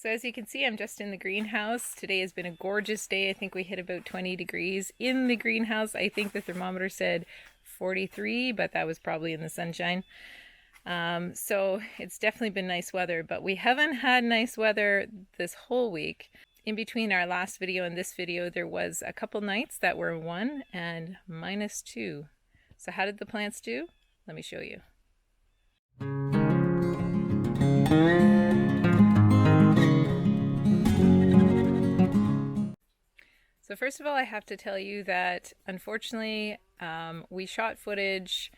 So as you can see, I'm just in the greenhouse. Today has been a gorgeous day. I think we hit about 20 degrees in the greenhouse. I think the thermometer said 43, but that was probably in the sunshine. So it's definitely been nice weather, but we haven't had nice weather this whole week. In between our last video and this video, there was a couple nights that were 1 and -2. So how did the plants do? Let me show you. So first of all, I have to tell you that unfortunately, we shot footage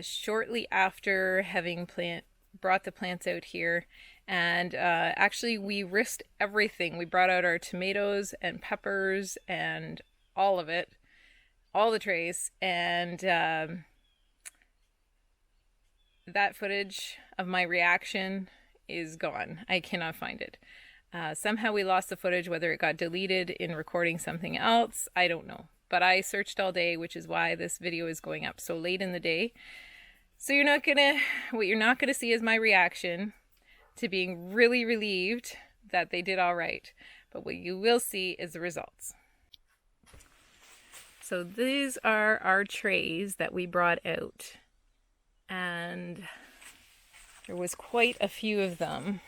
shortly after having brought the plants out here, and actually we risked everything. We brought out our tomatoes and peppers and all of it, all the trays, and that footage of my reaction is gone. I cannot find it. Somehow we lost the footage, whether it got deleted in recording something else, I don't know. But I searched all day, which is why this video is going up so late in the day. So what you're not gonna see is my reaction to being really relieved that they did all right. But what you will see is the results. So these are our trays that we brought out. And there was quite a few of them.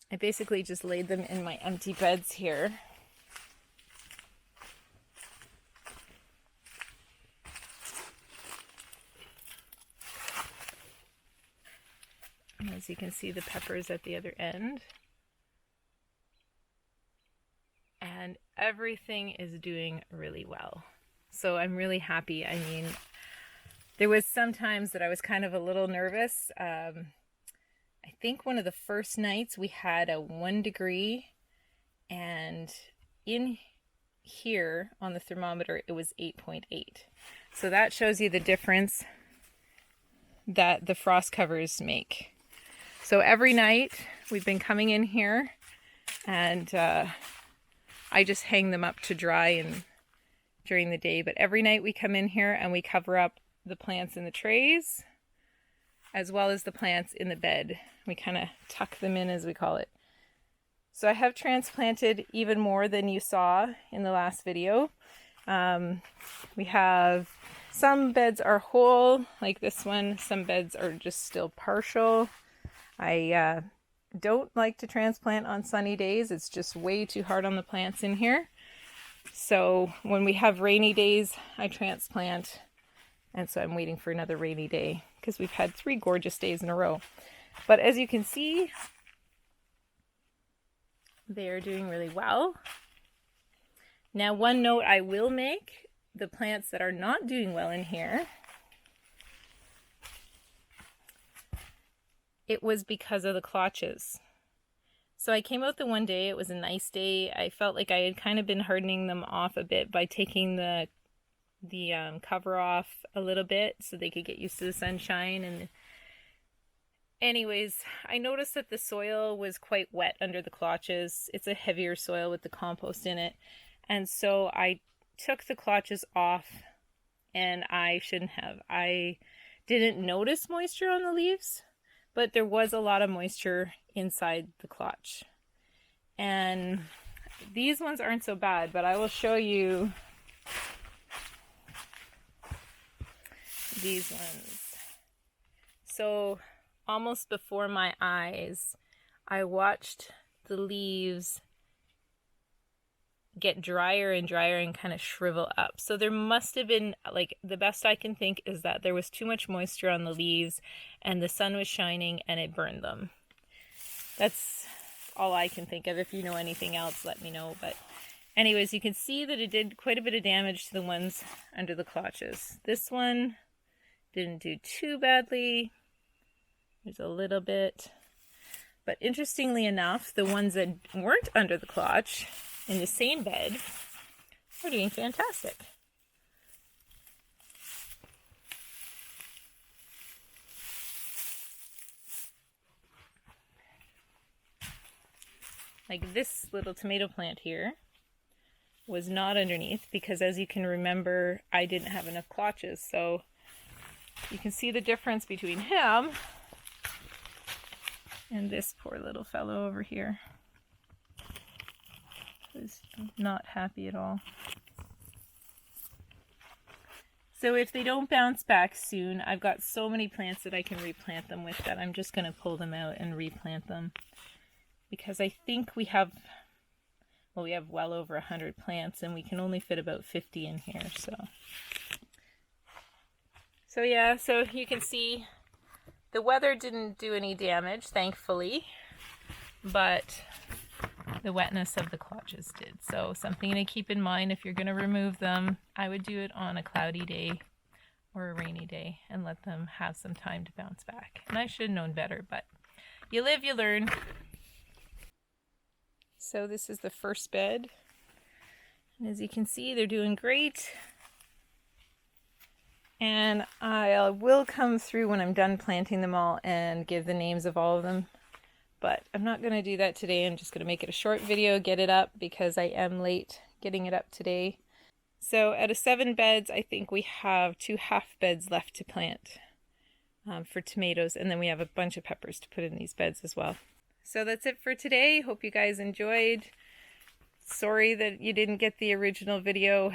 I basically just laid them in my empty beds here. And as you can see, the peppers at the other end. And everything is doing really well. So I'm really happy. I mean, there was some times that I was kind of a little nervous. I think one of the first nights we had a 1 degree, and in here on the thermometer it was 8.8. So that shows you the difference that the frost covers make. So every night we've been coming in here, and I just hang them up to dry during the day, but every night we come in here and we cover up the plants in the trays as well as the plants in the bed. We kind of tuck them in, as we call it. So I have transplanted even more than you saw in the last video. We have some beds are whole, like this one. Some beds are just still partial. I don't like to transplant on sunny days. It's just way too hard on the plants in here. So when we have rainy days, I transplant. And so I'm waiting for another rainy day because we've had 3 gorgeous days in a row. But as you can see, they are doing really well. Now, one note I will make, the plants that are not doing well in here, it was because of the clutches. So I came out the one day, it was a nice day. I felt like I had kind of been hardening them off a bit by taking the cover off a little bit so they could get used to the sunshine. And anyways, I noticed that the soil was quite wet under the clutches. It's a heavier soil with the compost in it. And so I took the clutches off, and I shouldn't have. I didn't notice moisture on the leaves, but there was a lot of moisture inside the clutch. And these ones aren't so bad, but I will show you these ones. So almost before my eyes, I watched the leaves get drier and drier and kind of shrivel up. So there must have been, like, the best I can think is that there was too much moisture on the leaves and the sun was shining and it burned them. That's all I can think of. If you know anything else, let me know. But anyways, you can see that it did quite a bit of damage to the ones under the clutches. This one didn't do too badly. There's a little bit. But interestingly enough, the ones that weren't under the clutch in the same bed are doing fantastic. Like this little tomato plant here was not underneath because, as you can remember, I didn't have enough clutches. So you can see the difference between him And this poor little fellow over here is not happy at all. So if they don't bounce back soon, I've got so many plants that I can replant them with that I'm just going to pull them out and replant them. Because I think we have well over 100 plants and we can only fit about 50 in here. So yeah, so you can see the weather didn't do any damage, thankfully, but the wetness of the clutches did. So something to keep in mind if you're going to remove them. I would do it on a cloudy day or a rainy day and let them have some time to bounce back. And I should have known better, but you live, you learn. So this is the first bed. And as you can see, they're doing great. And I will come through when I'm done planting them all and give the names of all of them. But I'm not going to do that today. I'm just going to make it a short video, get it up, because I am late getting it up today. So out of 7 beds, I think we have 2 half beds left to plant for tomatoes. And then we have a bunch of peppers to put in these beds as well. So that's it for today. Hope you guys enjoyed. Sorry that you didn't get the original video.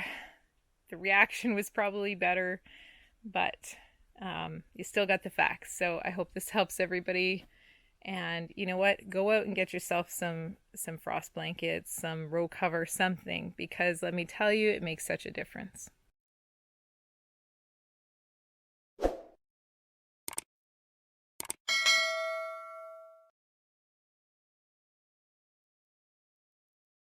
The reaction was probably better, but you still got the facts. So I hope this helps everybody. And you know what? Go out and get yourself some frost blankets, some row cover, something, because let me tell you, it makes such a difference.